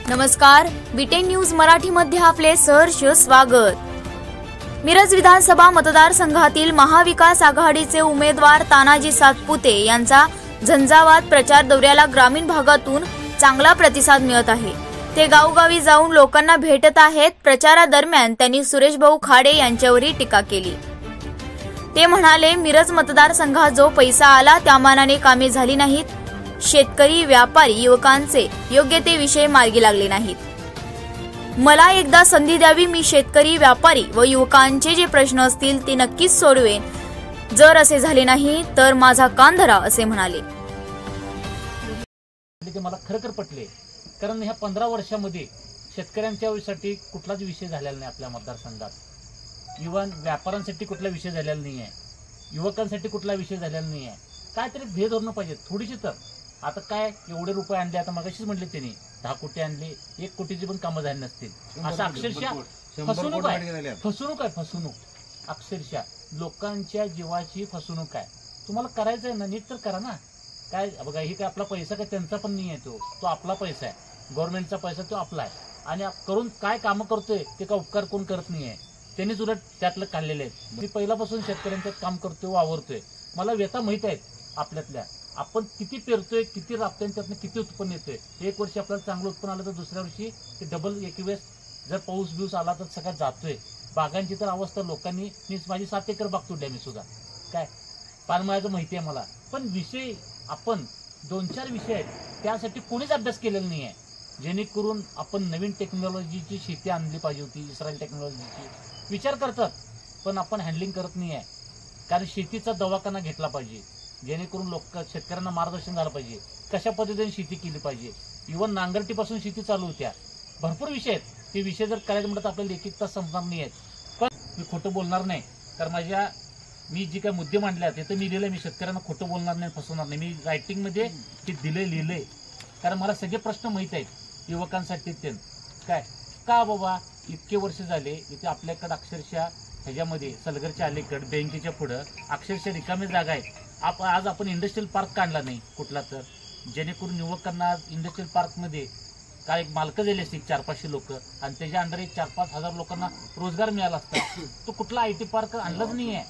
नमस्कार, beaten news मराठीमध्ये आपले सहर्ष स्वागत। मिरज विधानसभा मतदारसंघातील महाविकास आघाडीचे उमेदवार तानाजी सातपुते यांचा झंझावात प्रचार दौऱ्याला ग्रामीण भागातून चांगला प्रतिसाद मिळत आहे। ते गावगावी जाऊन लोकांना भेटत आहेत। प्रचारादरम्यान त्यांनी सुरेश भाऊ खाडे यांच्यावरही टीका केली। ते म्हणाले, मिरज मतदारसंघात जो पैसा आला त्या मानाने कामे झाली नाहीत। शेतकरी, व्यापारी, युवकांचे योग्य ते विषय मार्गी लागले नाहीत। मला एकदा संधी द्यावी, मी शेतकरी, व्यापारी व युवकांचे जे प्रश्न असतील ते नक्कीच सोडवेन। जर असे झाले नाही तर माझा कान धरा, असे म्हणाले। मला खरं पटले, कारण ह्या 15 वर्षांमध्ये शेतकऱ्यांच्यासाठी कुठलाच विषय झालेला नाही आपल्या मतदारसंघात। इव्हन व्यापाऱ्यांसाठी कुठला विषय झालेला नाही आहे, युवकांसाठी कुठला विषय झालेला नाही आहे। काहीतरी भेद धोरणं पाहिजे थोडीशी। तर आता काय एवढे रुपये आणले, आता मगाशीच म्हटले त्यांनी 10 कोटी आणले, 1 कोटीची पण कामं झाली नसतील। असं अक्षरशः फसवणूक आहे, फसवणूक अक्षरशः लोकांच्या जीवाची फसवणूक आहे। तुम्हाला करायचं आहे ना, नीट तर करा ना। काय बघा, ही काय आपला पैसा काय त्यांचा पण नाही आहे, तो आपला पैसा आहे, गव्हर्नमेंटचा पैसा तो आपला आहे। आणि करून काय कामं करतोय ते का उपकार कोण करत नाही आहे, त्यांनीच उलट त्यातलं काढलेले आहेत। मी पहिल्यापासून शेतकऱ्यांच्यात काम करतोय, वावरतोय, मला व्यथा माहित आहेत आपल्यातल्या। आपण किती पेरतोय, किती राबतोय, त्यातनं किती उत्पन्न येतोय। एक वर्षी आपल्याला चांगलं उत्पन्न आलं तर दुसऱ्या वर्षी ते डबल एक वेळेस जर पाऊस बिऊस आला तर सगळं जातोय। बागांची तर अवस्था लोकांनी, मी माझी 7 एकर बाग तोडली मी सुद्धा, काय पानमळ्याचं माहिती आहे मला। पण विषय आपण 2-4 विषय आहेत, त्यासाठी कोणीच अभ्यास केलेला नाही आहे। जेणेकरून आपण नवीन टेक्नॉलॉजीची शेती आणली पाहिजे होती, इस्रायल टेक्नॉलॉजीची विचार करतात, पण आपण हँडलिंग करत नाही आहे। कारण शेतीचा दवाखाना घेतला पाहिजे, जेणेकरून शेतकऱ्यांना मार्गदर्शन झालं पाहिजे, कशा पद्धतीने शेती केली पाहिजे। इव्हन नांगरटीपासून शेती चालू होत्या, भरपूर विषय आहेत। ते विषय जर करायचं म्हटलं तर आपल्याला एक तास संपणार नाही आहेत। पण मी खोटं बोलणार नाही, कारण मी जी काही मुद्दे मांडले ते तर मी लिहिले। मी शेतकऱ्यांना खोटं बोलणार नाही, फसवणार नाही। मी रायटिंगमध्ये ते लिहिले, कारण मला सगळे प्रश्न माहीत आहेत युवकांसाठी। ते काय का बाबा इतके वर्ष झाले इथे आपल्याकडे अक्षरशः ह्याच्यामध्ये सलगरच्या अलीकडे बँकेच्या पुढं अक्षरशः रिकामी जागा आहे। आज आपण इंडस्ट्रियल पार्क काढला नाही कुठला, तर जेणेकरून युवकांना इंडस्ट्रियल पार्कमध्ये काय एक मालकं दिले असतील 400-500 लोक, आणि त्याच्या अंडर 4-5 हजार लोकांना रोजगार मिळाला असता। तो कुठला IT पार्क आणलाच नाही आहे।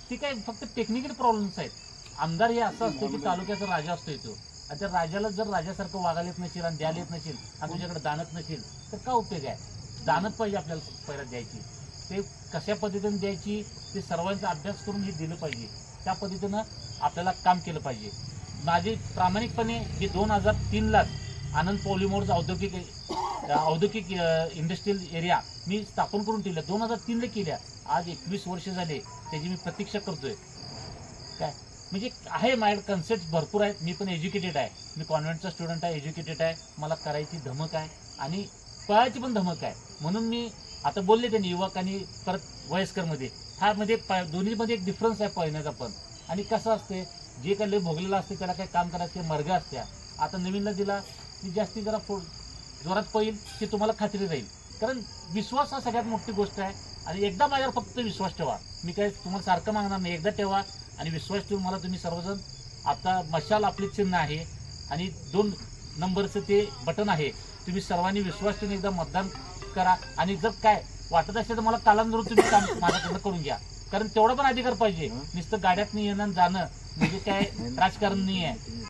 ती काय फक्त टेक्निकल प्रॉब्लेम्स आहेत। आमदार हे असं असतो की तालुक्याचा राजा असतो तो, आणि त्या राजाला जर राजासारखं वागायला येत नसेल आणि द्यायला येत नसेल आणि तुझ्याकडे दानत नसेल तर काय उपयोग आहे। दानत पाहिजे आपल्याला पहिला द्यायची, ते कशा पद्धतीने द्यायची ते सर्वांचा अभ्यास करून हे दिलं पाहिजे। त्या पद्धतीनं आपल्याला काम केलं पाहिजे। माझे प्रामाणिकपणे हे 2003ला आनंद पॉलिमर्स औद्योगिक इंडस्ट्रियल एरिया मी स्थापन करून ठेवल्या, 2003ला केल्या। आज 21 वर्ष झाले त्याची मी प्रतीक्षा करतोय। काय म्हणजे आहे, माझ्याकडे कन्सेप्ट भरपूर आहेत। मी पण एज्युकेटेड आहे, मी कॉन्व्हेंटचा स्टुडंट आहे, एज्युकेटेड आहे। मला करायची धमक आहे आणि पळायची पण धमक आहे। म्हणून मी आता बोलले त्यांनी युवक आणि परत वयस्करमध्ये हा मध्ये दोन्हीमध्ये एक डिफरन्स आहे पळण्याचा पण। आणि कसं असते, जे काही भोगलेलं असते त्याला काही काम करायचे मार्ग असत्या। आता नवीनला दिला की जास्ती जरा जोरात पळेल की तुम्हाला खात्री राहील, कारण विश्वास हा सगळ्यात मोठी गोष्ट आहे। आणि एकदा माझ्यावर फक्त विश्वास ठेवा, मी काय तुम्हाला सारखं मागणार नाही। एकदा ठेवा आणि विश्वास ठेवून मला तुम्ही सर्वजण, आता मशाल आपले चिन्ह आहे आणि 2 नंबरचं ते बटन आहे, तुम्ही सर्वांनी विश्वास ठेवून एकदा मतदान करा। आणि जर काय वाटत असेल तर मला कालांतरून तुम्ही काम माझ्याकडनं करून घ्या, कारण तेवढा पण अधिकार पाहिजे। नुसतं गाड्यात येणं जाणं म्हणजे काय राजकारण नाही आहे।